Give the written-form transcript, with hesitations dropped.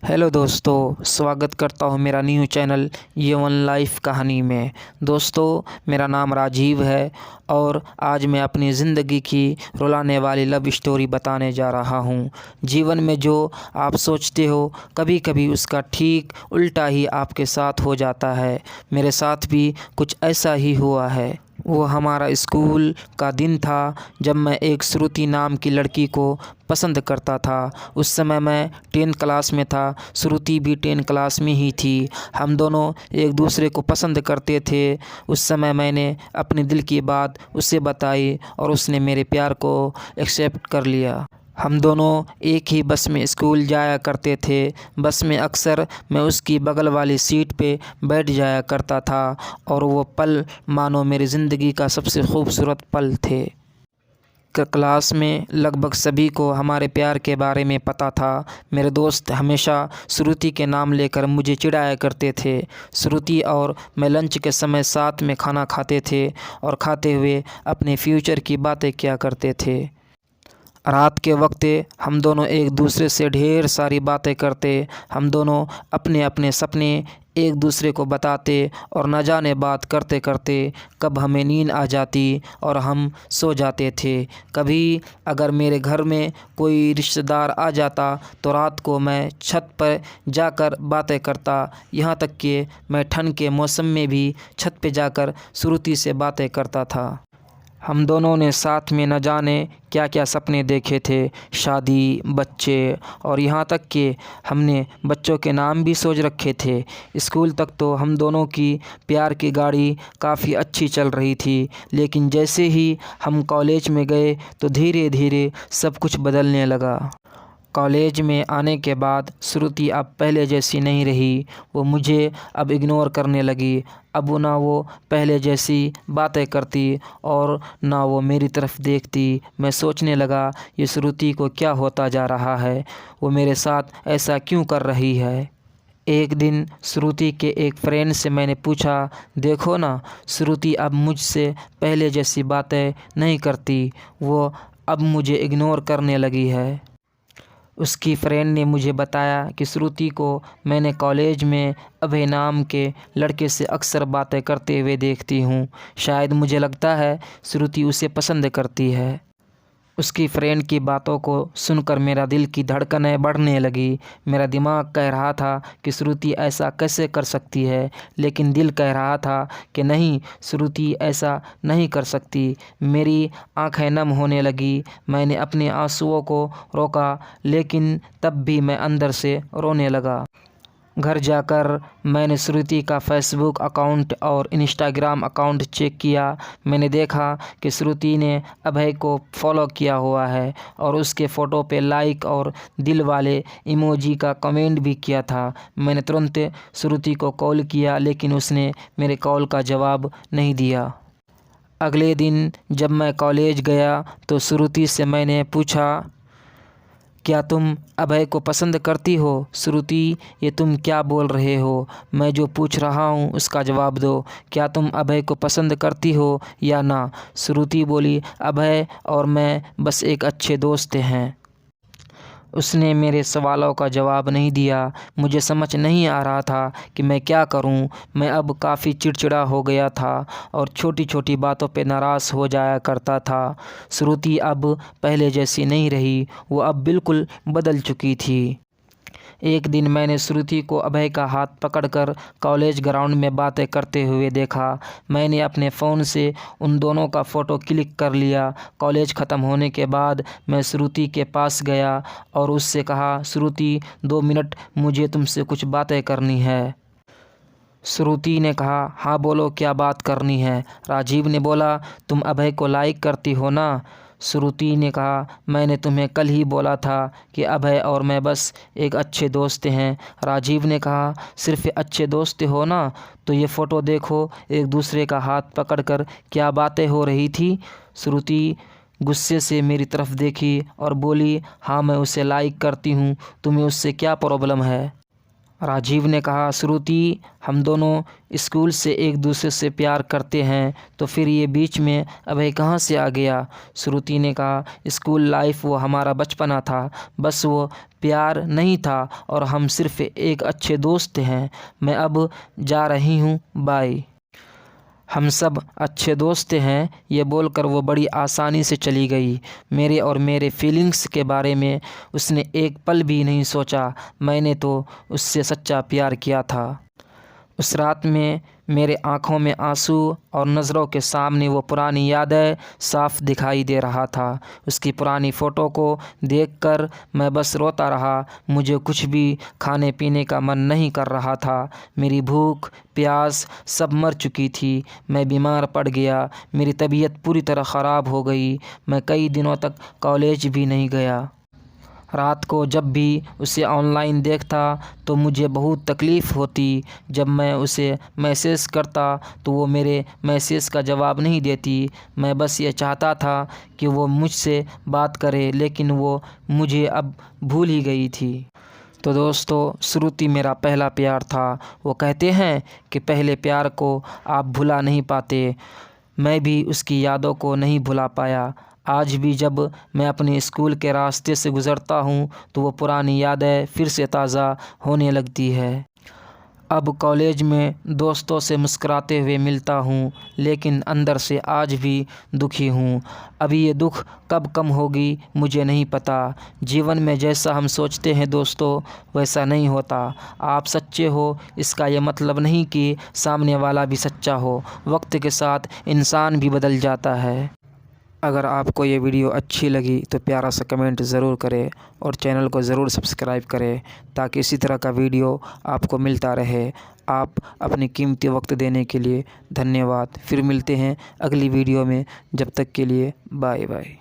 Hello दोस्तों, स्वागत करता हूँ मेरा न्यू चैनल ये वन लाइफ कहानी में। दोस्तों, मेरा नाम राजीव है और आज मैं अपनी ज़िंदगी की रुलाने वाली लव स्टोरी बताने जा रहा हूँ। जीवन में जो आप सोचते हो कभी कभी उसका ठीक उल्टा ही आपके साथ हो जाता है। मेरे साथ भी कुछ ऐसा ही हुआ है। वो हमारा स्कूल का दिन था जब मैं एक श्रुति नाम की लड़की को पसंद करता था। उस समय मैं 10th क्लास में था, श्रुति भी 10th क्लास में ही थी। हम दोनों एक दूसरे को पसंद करते थे। उस समय मैंने अपने दिल की बात उसे बताई और उसने मेरे प्यार को एक्सेप्ट कर लिया। हम दोनों एक ही बस में स्कूल जाया करते थे। बस में अक्सर मैं उसकी बगल वाली सीट पे बैठ जाया करता था और वो पल मानो मेरी ज़िंदगी का सबसे खूबसूरत पल थे। क्लास में लगभग सभी को हमारे प्यार के बारे में पता था। मेरे दोस्त हमेशा श्रुति के नाम लेकर मुझे चिढ़ाया करते थे। श्रुति और मैं लंच के समय साथ में खाना खाते थे और खाते हुए अपने फ्यूचर की बातें किया करते थे। रात के वक्त हम दोनों एक दूसरे से ढेर सारी बातें करते। हम दोनों अपने अपने सपने एक दूसरे को बताते और न जाने बात करते करते कब हमें नींद आ जाती और हम सो जाते थे। कभी अगर मेरे घर में कोई रिश्तेदार आ जाता तो रात को मैं छत पर जाकर बातें करता। यहाँ तक कि मैं ठंड के मौसम में भी छत पे जाकर श्रुति से बातें करता था। हम दोनों ने साथ में न जाने क्या क्या सपने देखे थे, शादी, बच्चे और यहाँ तक कि हमने बच्चों के नाम भी सोच रखे थे। स्कूल तक तो हम दोनों की प्यार की गाड़ी काफ़ी अच्छी चल रही थी, लेकिन जैसे ही हम कॉलेज में गए तो धीरे धीरे सब कुछ बदलने लगा। कॉलेज में आने के बाद श्रुति अब पहले जैसी नहीं रही। वो मुझे अब इग्नोर करने लगी। अब ना वो पहले जैसी बातें करती और ना वो मेरी तरफ देखती। मैं सोचने लगा ये श्रुति को क्या होता जा रहा है, वो मेरे साथ ऐसा क्यों कर रही है। एक दिन श्रुति के एक फ्रेंड से मैंने पूछा, देखो ना, श्रुति अब मुझसे पहले जैसी बातें नहीं करती, वो अब मुझे इग्नोर करने लगी है। उसकी फ्रेंड ने मुझे बताया कि श्रुति को मैंने कॉलेज में अभय नाम के लड़के से अक्सर बातें करते हुए देखती हूँ। शायद मुझे लगता है श्रुति उसे पसंद करती है। उसकी फ्रेंड की बातों को सुनकर मेरा दिल की धड़कनें बढ़ने लगी। मेरा दिमाग कह रहा था कि श्रुति ऐसा कैसे कर सकती है, लेकिन दिल कह रहा था कि नहीं, श्रुति ऐसा नहीं कर सकती। मेरी आंखें नम होने लगी। मैंने अपने आंसुओं को रोका, लेकिन तब भी मैं अंदर से रोने लगा। घर जाकर मैंने श्रुति का फेसबुक अकाउंट और इंस्टाग्राम अकाउंट चेक किया। मैंने देखा कि श्रुति ने अभय को फॉलो किया हुआ है और उसके फ़ोटो पे लाइक और दिल वाले इमोजी का कमेंट भी किया था। मैंने तुरंत श्रुति को कॉल किया, लेकिन उसने मेरे कॉल का जवाब नहीं दिया। अगले दिन जब मैं कॉलेज गया तो श्रुति से मैंने पूछा, क्या तुम अभय को पसंद करती हो? श्रुति, ये तुम क्या बोल रहे हो? मैं जो पूछ रहा हूँ उसका जवाब दो। क्या तुम अभय को पसंद करती हो या ना? श्रुति बोली, अभय और मैं बस एक अच्छे दोस्त हैं। उसने मेरे सवालों का जवाब नहीं दिया। मुझे समझ नहीं आ रहा था कि मैं क्या करूं। मैं अब काफ़ी चिड़चिड़ा हो गया था और छोटी छोटी बातों पे नाराज़ हो जाया करता था। श्रुति अब पहले जैसी नहीं रही, वो अब बिल्कुल बदल चुकी थी। एक दिन मैंने श्रुति को अभय का हाथ पकड़कर कॉलेज ग्राउंड में बातें करते हुए देखा। मैंने अपने फ़ोन से उन दोनों का फ़ोटो क्लिक कर लिया। कॉलेज ख़त्म होने के बाद मैं श्रुति के पास गया और उससे कहा, श्रुति, 2 मिनट मुझे तुमसे कुछ बातें करनी है। श्रुति ने कहा, हाँ बोलो, क्या बात करनी है? राजीव ने बोला, तुम अभय को लाइक करती हो ना? श्रुति ने कहा, मैंने तुम्हें कल ही बोला था कि अभय और मैं बस एक अच्छे दोस्त हैं। राजीव ने कहा, सिर्फ अच्छे दोस्त हो ना? तो ये फ़ोटो देखो, एक दूसरे का हाथ पकड़कर क्या बातें हो रही थी। श्रुति गुस्से से मेरी तरफ देखी और बोली, हाँ मैं उसे लाइक करती हूँ, तुम्हें उससे क्या प्रॉब्लम है? राजीव ने कहा, श्रुति हम दोनों स्कूल से एक दूसरे से प्यार करते हैं तो फिर ये बीच में अभय कहाँ से आ गया। श्रुति ने कहा, स्कूल लाइफ वो हमारा बचपना था, बस वो प्यार नहीं था और हम सिर्फ एक अच्छे दोस्त हैं। मैं अब जा रही हूँ, बाय। हम सब अच्छे दोस्त हैं, ये बोलकर वो बड़ी आसानी से चली गई। मेरे और मेरे फीलिंग्स के बारे में उसने एक पल भी नहीं सोचा। मैंने तो उससे सच्चा प्यार किया था। उस रात में मेरे आँखों में आंसू और नज़रों के सामने वो पुरानी यादें साफ दिखाई दे रहा था। उसकी पुरानी फ़ोटो को देखकर मैं बस रोता रहा। मुझे कुछ भी खाने पीने का मन नहीं कर रहा था। मेरी भूख प्यास सब मर चुकी थी। मैं बीमार पड़ गया। मेरी तबीयत पूरी तरह ख़राब हो गई। मैं कई दिनों तक कॉलेज भी नहीं गया। रात को जब भी उसे ऑनलाइन देखता तो मुझे बहुत तकलीफ़ होती। जब मैं उसे मैसेज करता तो वो मेरे मैसेज का जवाब नहीं देती। मैं बस ये चाहता था कि वो मुझसे बात करे, लेकिन वो मुझे अब भूल ही गई थी। तो दोस्तों, श्रुति मेरा पहला प्यार था। वो कहते हैं कि पहले प्यार को आप भुला नहीं पाते। मैं भी उसकी यादों को नहीं भुला पाया। आज भी जब मैं अपने स्कूल के रास्ते से गुज़रता हूँ तो वो पुरानी यादें फिर से ताज़ा होने लगती है। अब कॉलेज में दोस्तों से मुस्कुराते हुए मिलता हूँ, लेकिन अंदर से आज भी दुखी हूँ। अभी ये दुख कब कम होगी मुझे नहीं पता। जीवन में जैसा हम सोचते हैं दोस्तों, वैसा नहीं होता। आप सच्चे हो इसका ये मतलब नहीं कि सामने वाला भी सच्चा हो। वक्त के साथ इंसान भी बदल जाता है। अगर आपको ये वीडियो अच्छी लगी तो प्यारा सा कमेंट ज़रूर करें और चैनल को ज़रूर सब्सक्राइब करें ताकि इसी तरह का वीडियो आपको मिलता रहे। आप अपनी कीमती वक्त देने के लिए धन्यवाद। फिर मिलते हैं अगली वीडियो में। जब तक के लिए बाय बाय।